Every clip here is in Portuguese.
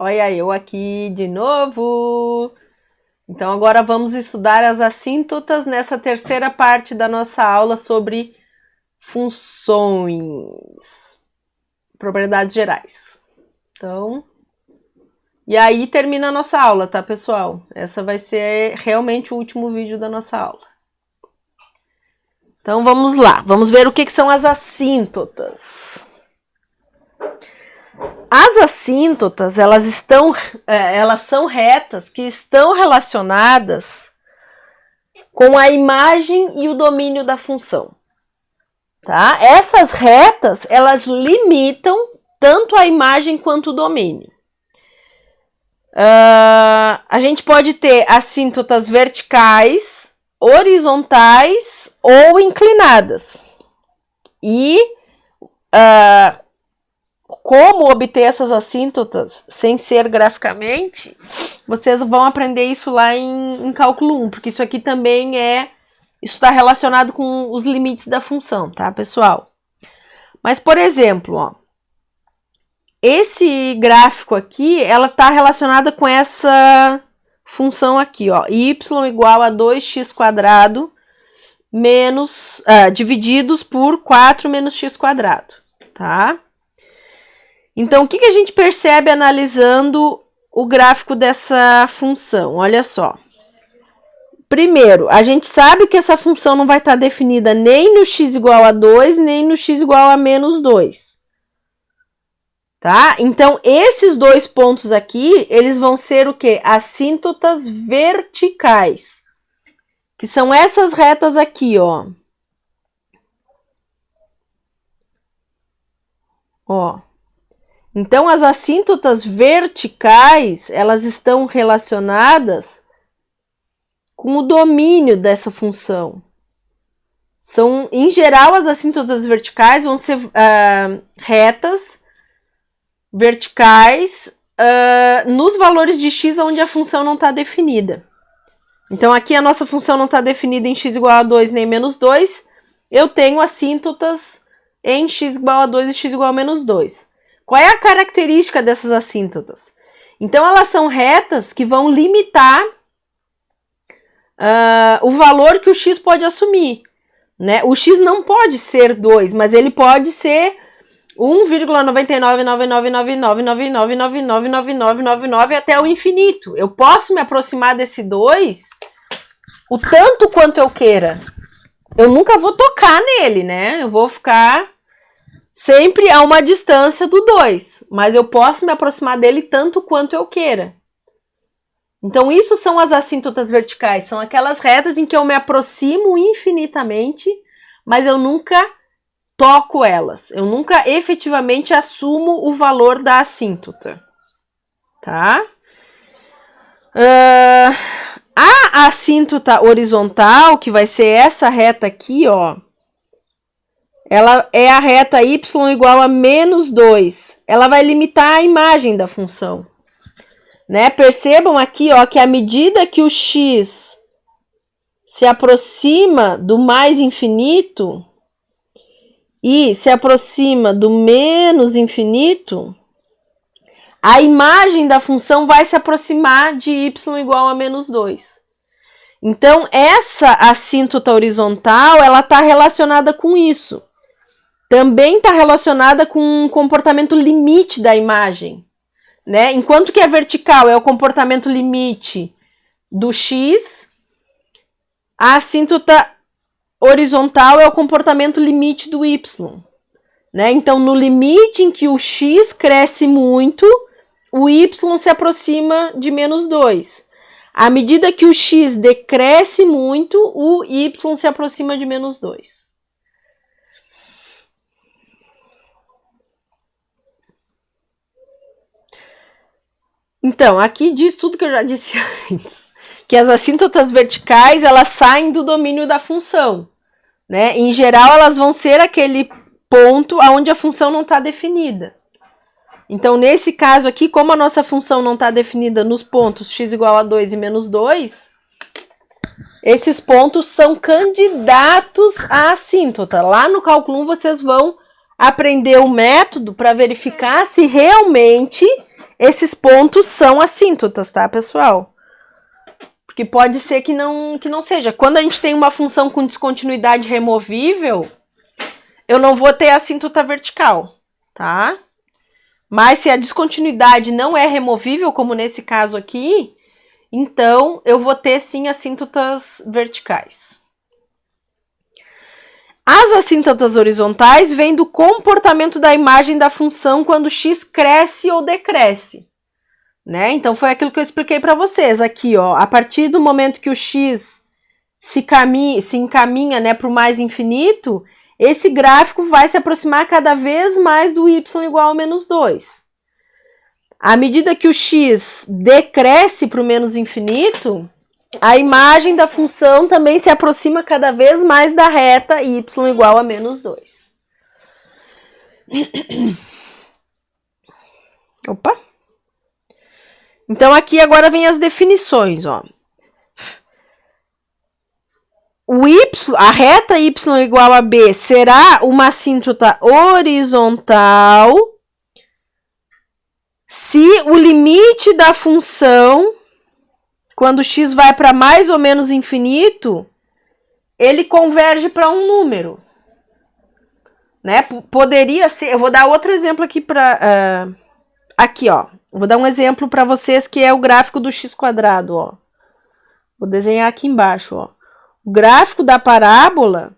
Olha eu aqui de novo. Então agora vamos estudar as assíntotas nessa terceira parte da nossa aula sobre funções, propriedades gerais. Então, e aí termina a nossa aula, tá, pessoal? Essa vai ser realmente o último vídeo da nossa aula. Então vamos lá, vamos ver o que são as assíntotas. As assíntotas, elas são retas que estão relacionadas com a imagem e o domínio da função. Tá? Essas retas, elas limitam tanto a imagem quanto o domínio. A gente pode ter assíntotas verticais, horizontais ou inclinadas. E como obter essas assíntotas sem ser graficamente, vocês vão aprender isso lá em cálculo 1, porque isso aqui também isso está relacionado com os limites da função, tá, pessoal? Mas, por exemplo, ó, esse gráfico aqui, ela está relacionada com essa função aqui, ó, y igual a 2x² menos, divididos por 4 menos x², tá? Então, o que a gente percebe analisando o gráfico dessa função? Olha só. Primeiro, a gente sabe que essa função não vai estar definida nem no x igual a 2, nem no x igual a menos 2. Tá? Então, esses dois pontos aqui, eles vão ser o quê? Assíntotas verticais. Que são essas retas aqui, ó. Ó. Então, as assíntotas verticais, elas estão relacionadas com o domínio dessa função. Em geral, as assíntotas verticais vão ser retas verticais nos valores de x onde a função não está definida. Então, aqui a nossa função não está definida em x igual a 2 nem menos 2. Eu tenho assíntotas em x igual a 2 e x igual a menos 2. Qual é a característica dessas assíntotas? Então, elas são retas que vão limitar o valor que o x pode assumir. Né? O x não pode ser 2, mas ele pode ser 1,9999999999999 até o infinito. Eu posso me aproximar desse 2 o tanto quanto eu queira. Eu nunca vou tocar nele, né? Eu vou ficar sempre a uma distância do 2, mas eu posso me aproximar dele tanto quanto eu queira. Então, isso são as assíntotas verticais, são aquelas retas em que eu me aproximo infinitamente, mas eu nunca toco elas, eu nunca efetivamente assumo o valor da assíntota, tá? A assíntota horizontal, que vai ser essa reta aqui, ó, ela é a reta y igual a menos 2. Ela vai limitar a imagem da função. Né? Percebam aqui, ó, que à medida que o x se aproxima do mais infinito e se aproxima do menos infinito, a imagem da função vai se aproximar de y igual a menos 2. Então, essa assíntota horizontal, ela está relacionada com isso. Também está relacionada com o comportamento limite da imagem, né? Enquanto que a vertical é o comportamento limite do x, a assíntota horizontal é o comportamento limite do y, né? Então, no limite em que o x cresce muito, o y se aproxima de menos 2. À medida que o x decresce muito, o y se aproxima de menos 2. Então, aqui diz tudo que eu já disse antes, que as assíntotas verticais, elas saem do domínio da função, né? Em geral, elas vão ser aquele ponto onde a função não está definida. Então, nesse caso aqui, como a nossa função não está definida nos pontos x igual a 2 e menos 2, esses pontos são candidatos à assíntota. Lá no cálculo 1, vocês vão aprender o método para verificar se realmente esses pontos são assíntotas, tá, pessoal? Porque pode ser que não seja. Quando a gente tem uma função com descontinuidade removível, eu não vou ter assíntota vertical, tá? Mas se a descontinuidade não é removível, como nesse caso aqui, então eu vou ter sim assíntotas verticais. As assíntotas horizontais vêm do comportamento da imagem da função quando x cresce ou decresce, né? Então foi aquilo que eu expliquei para vocês aqui, ó. A partir do momento que o x se encaminha, né, para o mais infinito, esse gráfico vai se aproximar cada vez mais do y igual a menos 2. À medida que o x decresce para o menos infinito, a imagem da função também se aproxima cada vez mais da reta y igual a menos 2. Opa! Então, aqui agora vem as definições, ó. A reta y igual a b será uma assíntota horizontal se o limite da função, quando x vai para mais ou menos infinito, ele converge para um número. Né? Poderia ser... Eu vou dar outro exemplo aqui para... aqui, ó. Vou dar um exemplo para vocês que é o gráfico do x², ó. Vou desenhar aqui embaixo, ó. O gráfico da parábola,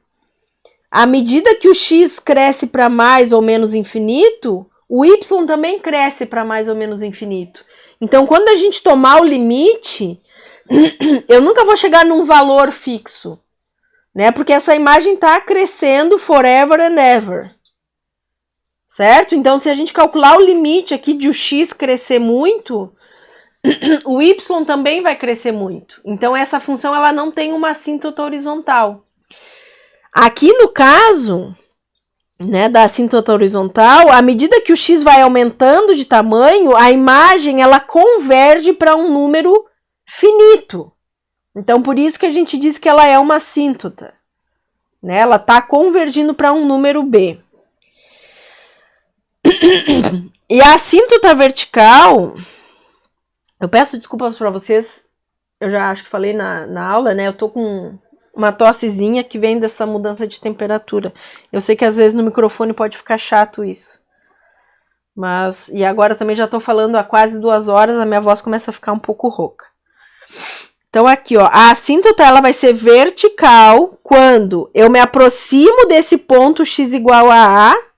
à medida que o x cresce para mais ou menos infinito, o y também cresce para mais ou menos infinito. Então, quando a gente tomar o limite, eu nunca vou chegar num valor fixo, né? Porque essa imagem está crescendo forever and ever. Certo? Então, se a gente calcular o limite aqui de o x crescer muito, o y também vai crescer muito. Então, essa função ela não tem uma assíntota horizontal. Aqui no caso, né, da assíntota horizontal, à medida que o x vai aumentando de tamanho, a imagem ela converge para um número finito. Então, por isso que a gente diz que ela é uma assíntota. Né? Ela está convergindo para um número b. E a assíntota vertical, eu peço desculpas para vocês, eu já acho que falei na aula, né? Eu tô com uma tossezinha que vem dessa mudança de temperatura. Eu sei que às vezes no microfone pode ficar chato isso. Mas, e agora também já tô falando há quase 2 horas, a minha voz começa a ficar um pouco rouca. Então aqui, ó, a assíntota ela vai ser vertical quando eu me aproximo desse ponto x igual a A,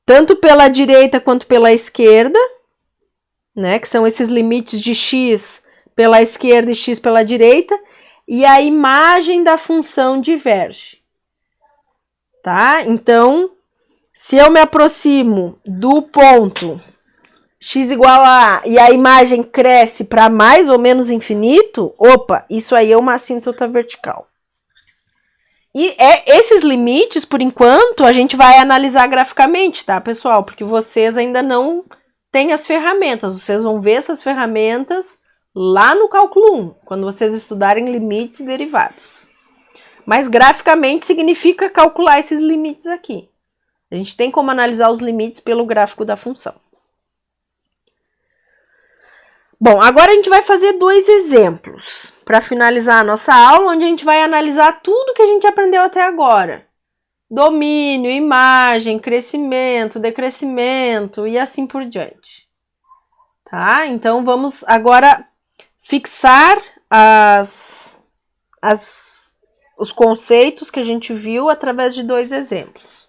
tanto pela direita quanto pela esquerda, né, que são esses limites de x pela esquerda e x pela direita, e a imagem da função diverge. Tá? Então, se eu me aproximo do ponto x igual a A e a imagem cresce para mais ou menos infinito, opa, isso aí é uma assíntota vertical. E esses limites, por enquanto, a gente vai analisar graficamente, tá, pessoal? Porque vocês ainda não têm as ferramentas. Vocês vão ver essas ferramentas lá no cálculo 1, quando vocês estudarem limites e derivadas. Mas graficamente significa calcular esses limites aqui. A gente tem como analisar os limites pelo gráfico da função. Bom, agora a gente vai fazer 2 exemplos para finalizar a nossa aula, onde a gente vai analisar tudo que a gente aprendeu até agora. Domínio, imagem, crescimento, decrescimento e assim por diante. Tá? Então, vamos agora fixar os conceitos que a gente viu através de 2 exemplos.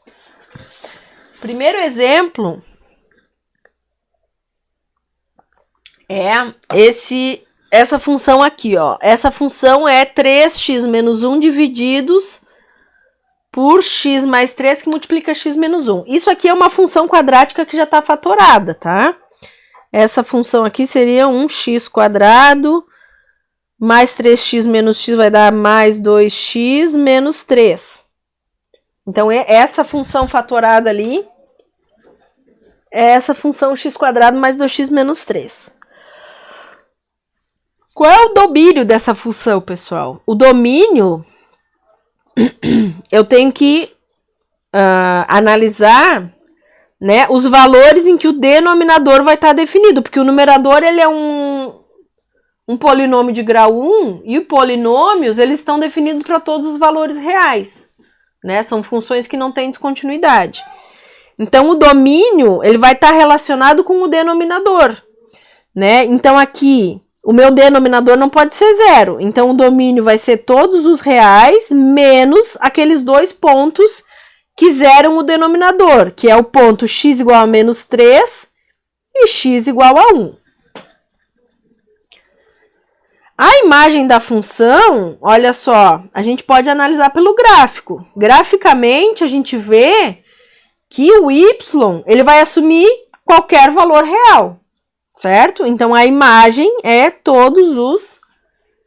Primeiro exemplo é essa função aqui, ó. Essa função é 3x menos 1 divididos por x mais 3 que multiplica x menos 1. Isso aqui é uma função quadrática que já está fatorada, tá? Essa função aqui seria 1x² mais 3x menos x vai dar mais 2x menos 3. Então, essa função fatorada ali é essa função x² mais 2x menos 3. Qual é o domínio dessa função, pessoal? O domínio, eu tenho que analisar, né, os valores em que o denominador vai estar definido, porque o numerador ele é um polinômio de grau 1 e os polinômios eles estão definidos para todos os valores reais, né? São funções que não têm descontinuidade. Então o domínio ele vai estar relacionado com o denominador, né? Então aqui o meu denominador não pode ser zero, então o domínio vai ser todos os reais menos aqueles dois pontos que zeram o denominador, que é o ponto x igual a menos 3 e x igual a 1. A imagem da função, olha só, a gente pode analisar pelo gráfico. Graficamente, a gente vê que o y ele vai assumir qualquer valor real, certo? Então, a imagem é todos os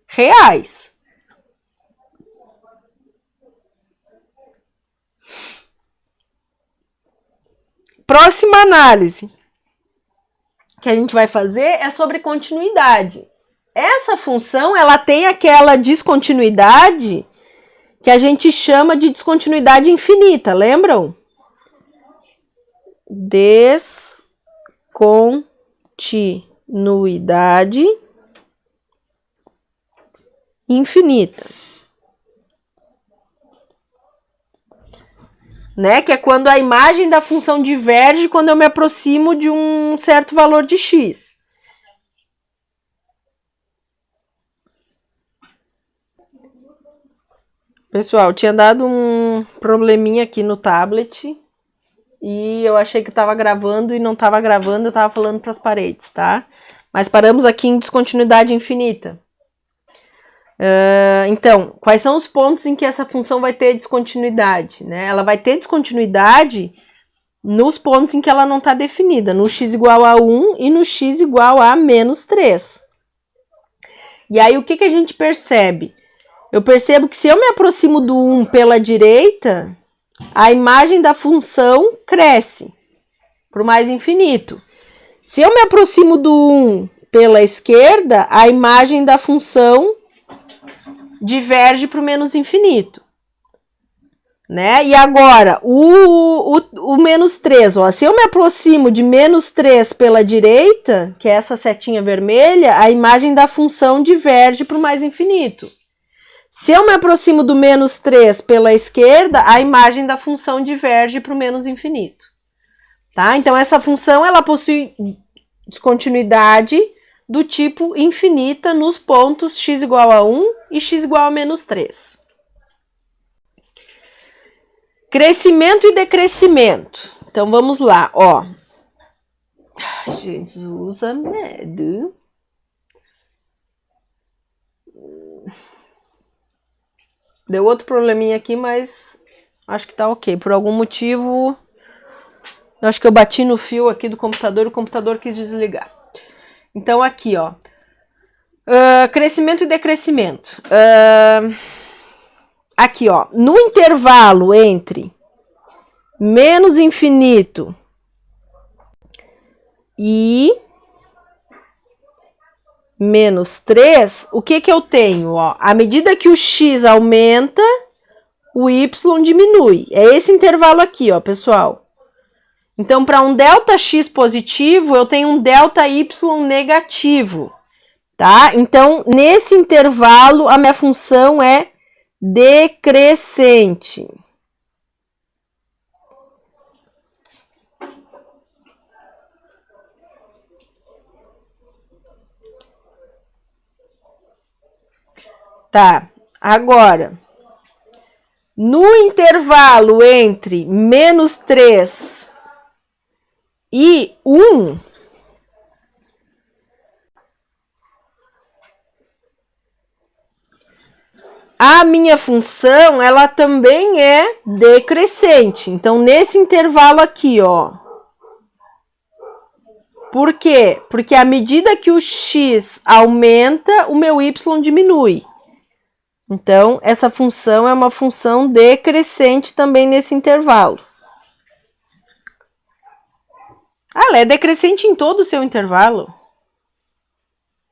reais. Próxima análise que a gente vai fazer é sobre continuidade. Essa função, ela tem aquela descontinuidade que a gente chama de descontinuidade infinita, lembram? Descontinuidade infinita. Né? Que é quando a imagem da função diverge quando eu me aproximo de um certo valor de x. Pessoal, tinha dado um probleminha aqui no tablet e eu achei que estava gravando e não estava gravando, eu estava falando para as paredes, tá? Mas paramos aqui em descontinuidade infinita. Então, quais são os pontos em que essa função vai ter descontinuidade, né? Ela vai ter descontinuidade nos pontos em que ela não está definida, no x igual a 1 e no x igual a menos 3. E aí, o que a gente percebe? Eu percebo que se eu me aproximo do 1 pela direita, a imagem da função cresce para o mais infinito. Se eu me aproximo do 1 pela esquerda, a imagem da função diverge para o menos infinito. Né? E agora, o menos 3, ó, se eu me aproximo de menos 3 pela direita, que é essa setinha vermelha, a imagem da função diverge para o mais infinito. Se eu me aproximo do menos 3 pela esquerda, a imagem da função diverge para o menos infinito. Tá? Então, essa função ela possui descontinuidade do tipo infinita nos pontos x igual a 1 e x igual a menos 3. Crescimento e decrescimento. Então, vamos lá, ó. Ai, Jesus amado. Deu outro probleminha aqui, mas acho que tá ok. Por algum motivo, eu acho que eu bati no fio aqui do computador, o computador quis desligar. Então, aqui, ó. Crescimento e decrescimento. Aqui, ó. No intervalo entre menos infinito e menos 3, o que eu tenho? Ó? À medida que o x aumenta, o y diminui. É esse intervalo aqui, ó, pessoal. Então, para um ΔX positivo, eu tenho um ΔY negativo, tá? Então, nesse intervalo, a minha função é decrescente. Tá, agora, no intervalo entre menos 3 e 1, a minha função, ela também é decrescente. Então, nesse intervalo aqui, ó. Por quê? Porque à medida que o x aumenta, o meu y diminui. Então, essa função é uma função decrescente também nesse intervalo. Ela é decrescente em todo o seu intervalo.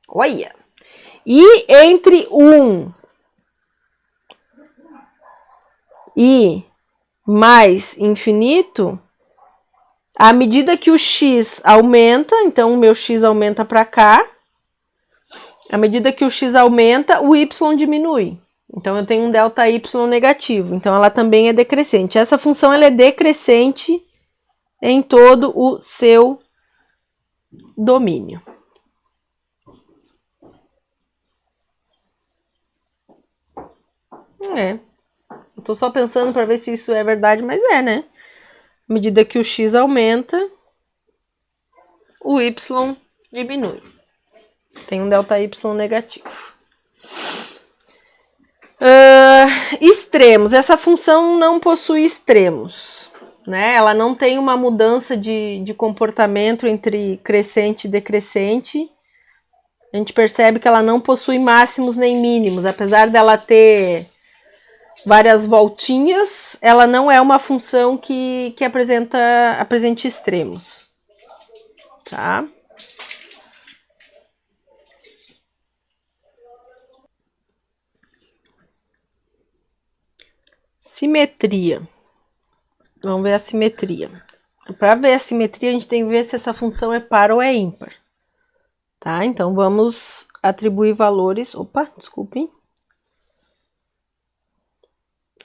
Olha! E entre 1 e mais infinito, À medida que o x aumenta, então o meu x aumenta para cá. À medida que o x aumenta, o y diminui. Então, eu tenho um ΔY negativo. Então, ela também é decrescente. Essa função ela é decrescente em todo o seu domínio. Eu tô só pensando para ver se isso é verdade, mas é, né? À medida que o x aumenta, o y diminui. Tem um ΔY negativo. Extremos. Essa função não possui extremos, né? Ela não tem uma mudança de comportamento entre crescente e decrescente. A gente percebe que ela não possui máximos nem mínimos. Apesar dela ter várias voltinhas, ela não é uma função que apresente extremos. Tá? Simetria. Vamos ver a simetria. Para ver a simetria, a gente tem que ver se essa função é par ou é ímpar. Tá? Então, vamos atribuir valores. Opa, desculpem.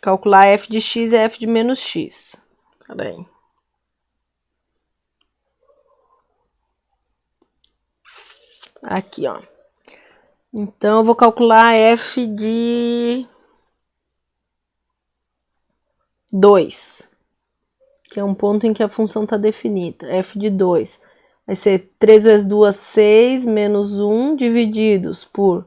Calcular f de x e f de menos x. Peraí. Aqui, ó. Então, eu vou calcular f de 2, que é um ponto em que a função está definida. F de 2 vai ser 3 vezes 2, 6, menos 1, divididos por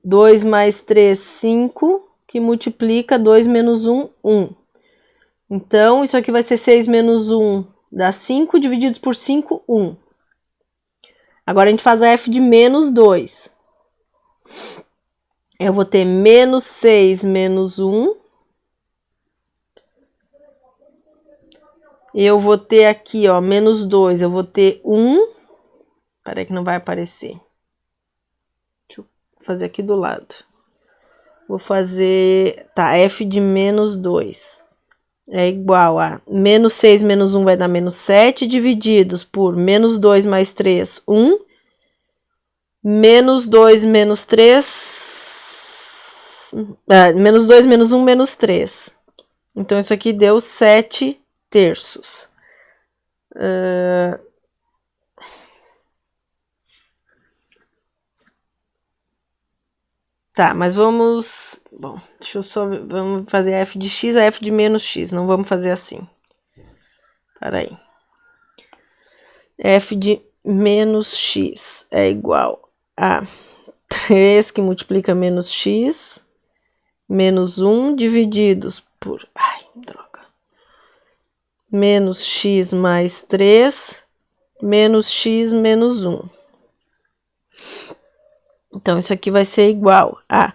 2 mais 3, 5, que multiplica 2 menos 1, 1. Então, isso aqui vai ser 6 menos 1, dá 5, divididos por 5, 1. Agora, a gente faz a f de menos 2. Eu vou ter menos 6 menos 1. Eu vou ter aqui, ó, menos 2. Eu vou ter 1. Peraí que não vai aparecer. Deixa eu fazer aqui do lado. Vou fazer... Tá, f de menos 2 é igual a menos 6 menos 1 vai dar menos 7, divididos por menos 2 mais 3, 1. Menos 2 menos 3... menos 2 menos 1, menos 3. Então, isso aqui deu 7 terços. Tá, mas vamos... Bom, deixa eu só... Vamos fazer a f de x a f de menos x. Não vamos fazer assim. Peraí. F de menos x é igual a 3 que multiplica menos x, menos 1, divididos por... Ai, droga. Menos x mais 3, menos x menos 1. Então, isso aqui vai ser igual a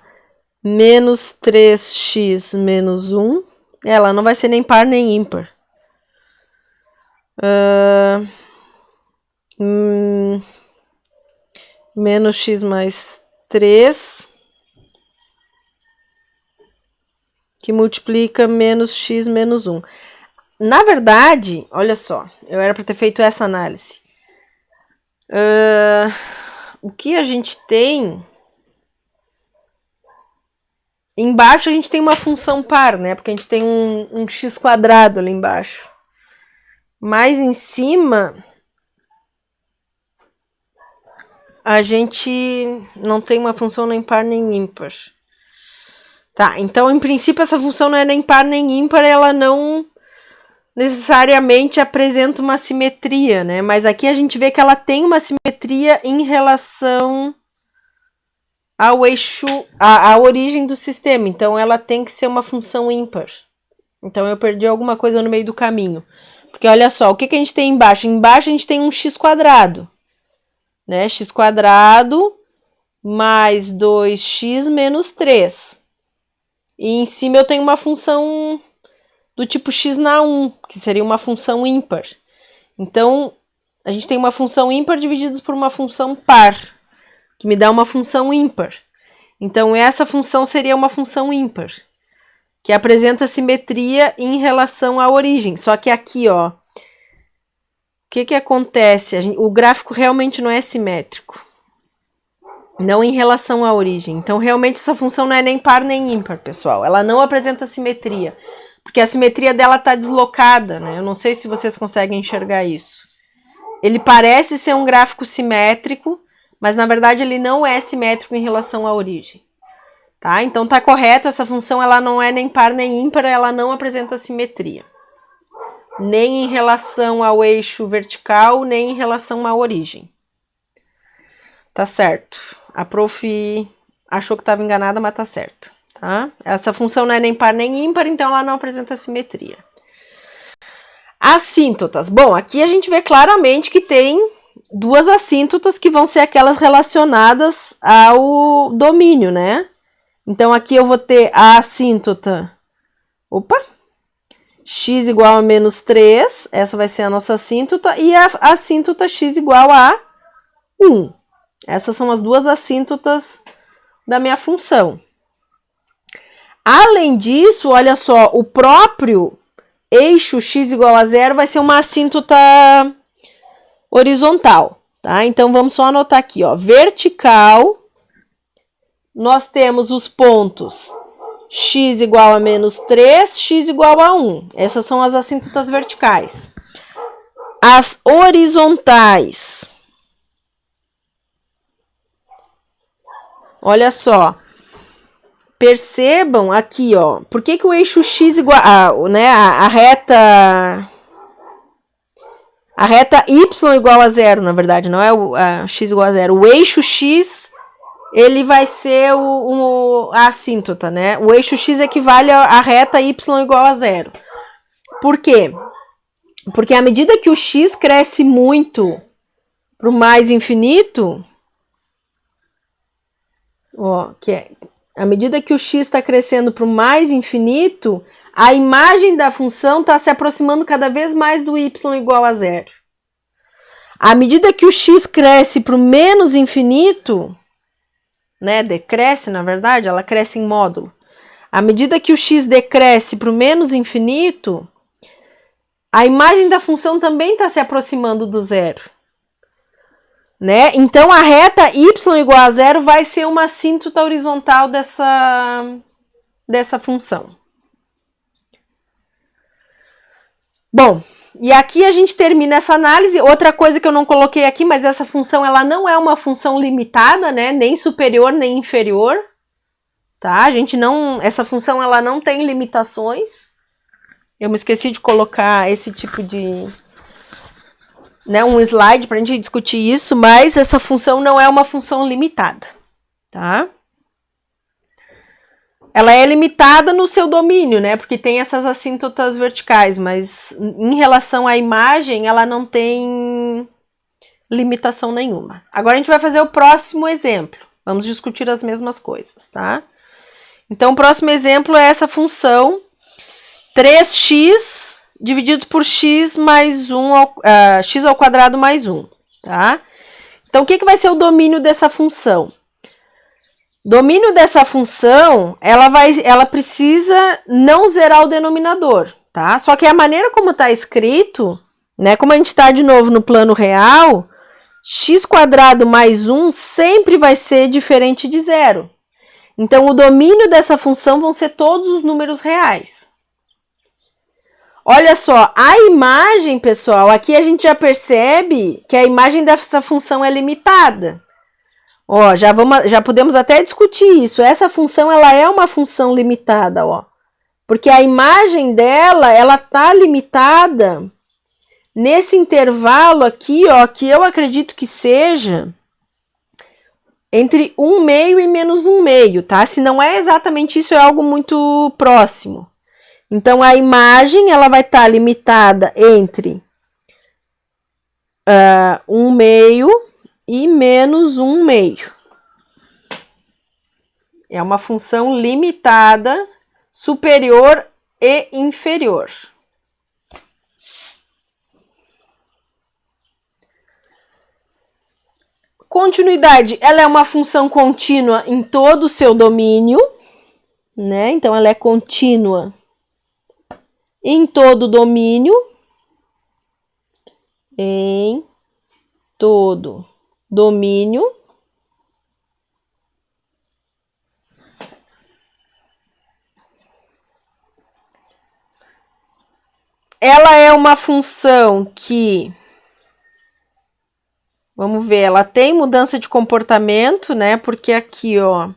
menos 3x menos 1. Ela não vai ser nem par nem ímpar. Menos x mais 3, que multiplica menos x menos 1. Na verdade, olha só, eu era para ter feito essa análise. O que a gente tem... Embaixo a gente tem uma função par, né? Porque a gente tem um x quadrado ali embaixo. Mas em cima... a gente não tem uma função nem par nem ímpar. Tá, então em princípio essa função não é nem par nem ímpar, ela não necessariamente apresenta uma simetria, né? Mas aqui a gente vê que ela tem uma simetria em relação ao eixo, à origem do sistema. Então ela tem que ser uma função ímpar. Então eu perdi alguma coisa no meio do caminho. Porque olha só, o que a gente tem embaixo? Embaixo a gente tem um x quadrado. Né? X quadrado mais 2x menos 3. E em cima eu tenho uma função do tipo x na 1, que seria uma função ímpar. Então, a gente tem uma função ímpar dividida por uma função par, que me dá uma função ímpar. Então, essa função seria uma função ímpar, que apresenta simetria em relação à origem. Só que aqui, ó, que acontece? O gráfico realmente não é simétrico. Não em relação à origem. Então, realmente, essa função não é nem par nem ímpar, pessoal. Ela não apresenta simetria. Porque a simetria dela está deslocada, né? Eu não sei se vocês conseguem enxergar isso. Ele parece ser um gráfico simétrico, mas, na verdade, ele não é simétrico em relação à origem. Tá? Então, tá correto. Essa função ela não é nem par nem ímpar. Ela não apresenta simetria. Nem em relação ao eixo vertical, nem em relação à origem. Tá certo. A prof achou que estava enganada, mas tá certo. Tá? Essa função não é nem par nem ímpar, então ela não apresenta simetria. Assíntotas. Bom, aqui a gente vê claramente que tem duas assíntotas que vão ser aquelas relacionadas ao domínio, né? Então aqui eu vou ter a assíntota... Opa! X igual a menos 3, essa vai ser a nossa assíntota, e a assíntota x igual a 1. Essas são as duas assíntotas da minha função. Além disso, olha só, o próprio eixo x igual a 0 vai ser uma assíntota horizontal, tá? Então, vamos só anotar aqui, ó, vertical, nós temos os pontos x igual a menos 3, x igual a 1. Essas são as assíntotas verticais. As horizontais. Olha só. Percebam aqui, ó. Por que o eixo x igual a, né, a reta y igual a 0, na verdade, não é a x igual a 0. O eixo x ele vai ser a assíntota, né? O eixo x equivale à reta y igual a 0. Por quê? Porque à medida que o x cresce muito para o mais infinito, ó, à medida que o x está crescendo para o mais infinito, a imagem da função está se aproximando cada vez mais do y igual a 0. À medida que o x cresce para o menos infinito, né, decresce, na verdade, ela cresce em módulo. À medida que o x decresce para o menos infinito, a imagem da função também está se aproximando do zero. Né? Então, a reta y igual a 0 vai ser uma assíntota horizontal dessa função. Bom, e aqui a gente termina essa análise. Outra coisa que eu não coloquei aqui, mas essa função ela não é uma função limitada, né? Nem superior, nem inferior. Tá? A gente não... Essa função ela não tem limitações. Eu me esqueci de colocar esse tipo de... né, um slide para a gente discutir isso, mas essa função não é uma função limitada, tá? Ela é limitada no seu domínio, né, porque tem essas assíntotas verticais, mas em relação à imagem, ela não tem limitação nenhuma. Agora a gente vai fazer o próximo exemplo, vamos discutir as mesmas coisas, tá? Então, o próximo exemplo é essa função 3x divididos por x mais 1, x ao quadrado mais 1, tá? Então, o que vai ser o domínio dessa função? Domínio dessa função, ela precisa não zerar o denominador, tá? Só que a maneira como está escrito, né? Como a gente está de novo no plano real, x quadrado mais 1 sempre vai ser diferente de zero. Então, o domínio dessa função vão ser todos os números reais. Olha só, a imagem, pessoal, aqui a gente já percebe que a imagem dessa função é limitada. Ó, já podemos até discutir isso. Essa função, ela é uma função limitada, ó. Porque a imagem dela, ela tá limitada nesse intervalo aqui, ó, que eu acredito que seja entre 1/2 e menos 1/2, tá? Se não é exatamente isso, é algo muito próximo. Então, a imagem, ela vai estar limitada entre 1/2 e menos 1/2. É uma função limitada, superior e inferior. Continuidade, ela é uma função contínua em todo o seu domínio, né? Então, ela é contínua em todo o domínio. em todo domínio ela é uma função que, vamos ver, ela tem mudança de comportamento, né? Porque aqui, ó,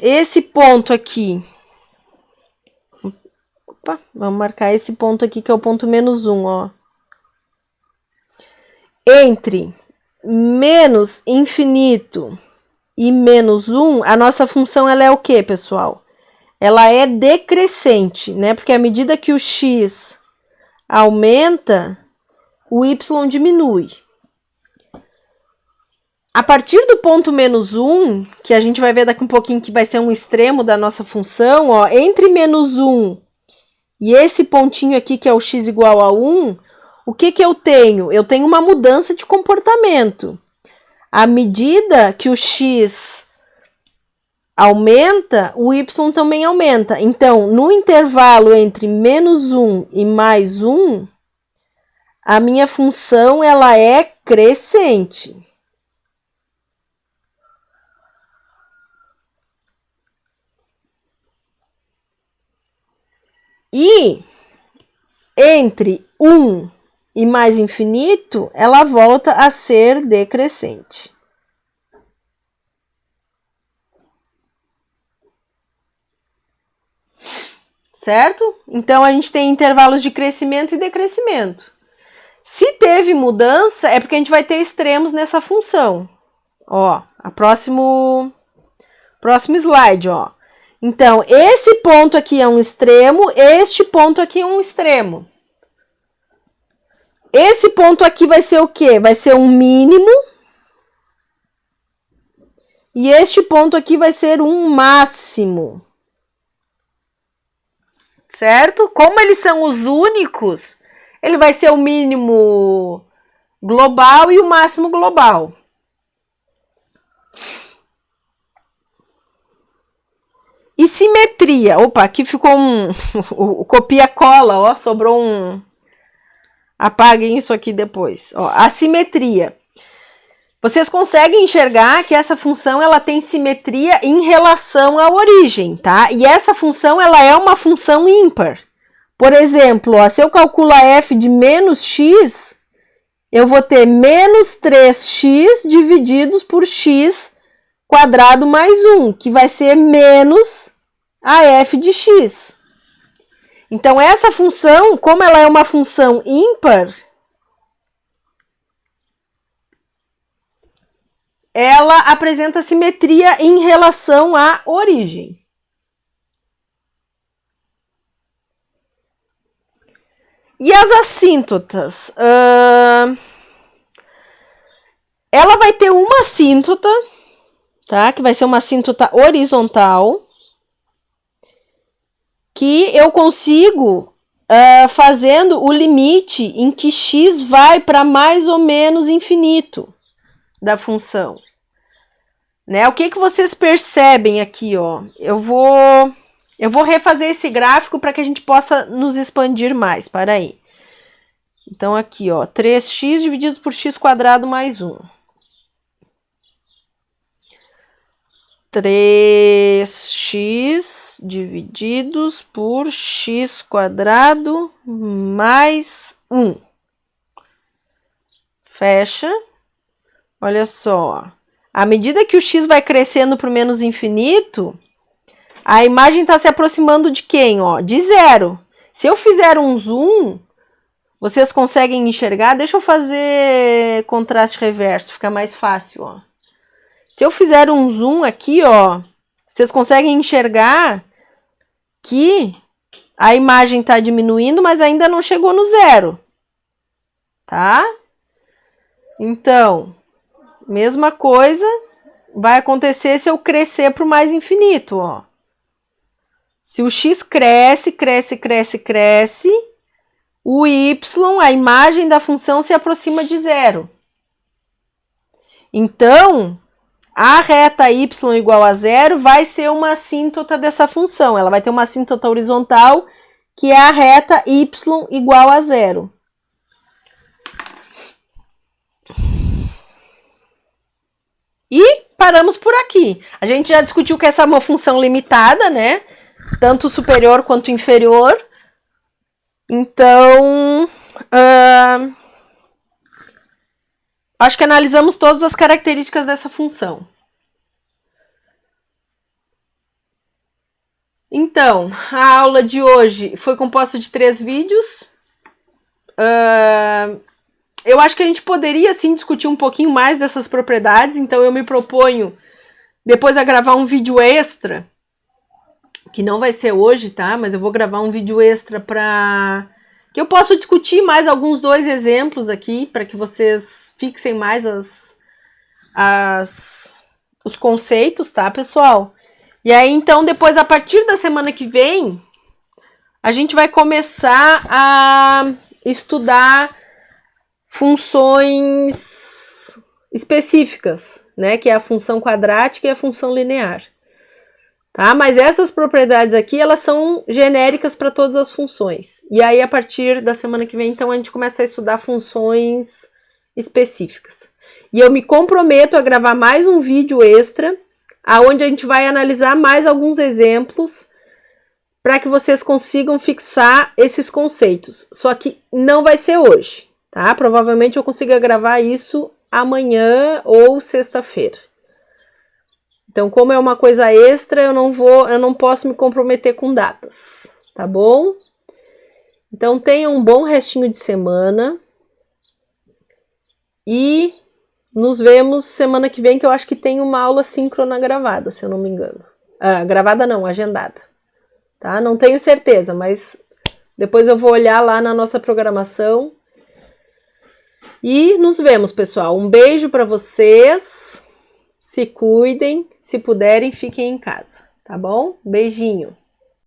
esse ponto aqui, opa, vamos marcar esse ponto aqui que é o ponto -1, ó. Entre menos infinito e -1, a nossa função ela é o quê, pessoal? Ela é decrescente, né? Porque à medida que o x aumenta, o y diminui. A partir do ponto -1, que a gente vai ver daqui um pouquinho que vai ser um extremo da nossa função, ó, entre -1 e esse pontinho aqui que é o x igual a 1, o que que eu tenho? Eu tenho uma mudança de comportamento. À medida que o x aumenta, o y também aumenta. Então, no intervalo entre -1 e +1, a minha função ela é crescente. E entre 1 e mais infinito, ela volta a ser decrescente. Certo? Então, a gente tem intervalos de crescimento e decrescimento. Se teve mudança, é porque a gente vai ter extremos nessa função. Ó, próximo slide, ó. Então, esse ponto aqui é um extremo, este ponto aqui é um extremo. Esse ponto aqui vai ser o quê? Vai ser um mínimo. E este ponto aqui vai ser um máximo. Certo? Como eles são os únicos, ele vai ser o mínimo global e o máximo global. E simetria. Opa, aqui ficou o copia-cola, ó, sobrou um... Apaguem isso aqui depois. Ó, a simetria. Vocês conseguem enxergar que essa função ela tem simetria em relação à origem, tá? E essa função ela é uma função ímpar. Por exemplo, ó, se eu calcular f de menos x, eu vou ter menos 3x divididos por x quadrado mais 1, que vai ser menos a f de x. Então, essa função, como ela é uma função ímpar, ela apresenta simetria em relação à origem. E as assíntotas? Ela vai ter uma assíntota, tá? Que vai ser uma assíntota horizontal, que eu consigo fazendo o limite em que x vai para mais ou menos infinito da função. Né? O que vocês percebem aqui, ó? Eu vou refazer esse gráfico para que a gente possa nos expandir mais. Para aí. Então, aqui, ó, 3x dividido por x quadrado mais 1. 3x divididos por x quadrado mais 1. Fecha. Olha só. À medida que o x vai crescendo para o menos infinito, a imagem está se aproximando de quem? Ó, de zero. Se eu fizer um zoom, vocês conseguem enxergar? Deixa eu fazer contraste reverso, fica mais fácil, ó. Se eu fizer um zoom aqui, ó, vocês conseguem enxergar que a imagem está diminuindo, mas ainda não chegou no zero. Tá? Então, mesma coisa vai acontecer se eu crescer para o mais infinito, ó. Se o x cresce, cresce, cresce, cresce, o y, a imagem da função se aproxima de zero. Então, a reta y igual a zero vai ser uma assíntota dessa função. Ela vai ter uma assíntota horizontal que é a reta y igual a 0. E paramos por aqui. A gente já discutiu que essa é uma função limitada, né? Tanto superior quanto inferior. Então, acho que analisamos todas as características dessa função. Então, a aula de hoje foi composta de 3 vídeos. Eu acho que a gente poderia, sim, discutir um pouquinho mais dessas propriedades. Então, eu me proponho depois a gravar um vídeo extra, que não vai ser hoje, tá? Mas eu vou gravar um vídeo extra para que eu possa discutir mais alguns 2 exemplos aqui, para que vocês fixem mais os conceitos, tá, pessoal? E aí, então, depois, a partir da semana que vem, a gente vai começar a estudar funções específicas, né? Que é a função quadrática e a função linear. Tá? Mas essas propriedades aqui, elas são genéricas para todas as funções. E aí, a partir da semana que vem, então, a gente começa a estudar funções específicas. E eu me comprometo a gravar mais um vídeo extra, onde a gente vai analisar mais alguns exemplos para que vocês consigam fixar esses conceitos. Só que não vai ser hoje, tá? Provavelmente eu consiga gravar isso amanhã ou sexta-feira. Então, como é uma coisa extra, eu não posso me comprometer com datas, tá bom? Então, tenham um bom restinho de semana e nos vemos semana que vem, que eu acho que tem uma aula síncrona gravada, se eu não me engano. Gravada não, agendada. Tá? Não tenho certeza, mas depois eu vou olhar lá na nossa programação. E nos vemos, pessoal. Um beijo para vocês. Se cuidem. Se puderem, fiquem em casa, tá bom? Beijinho.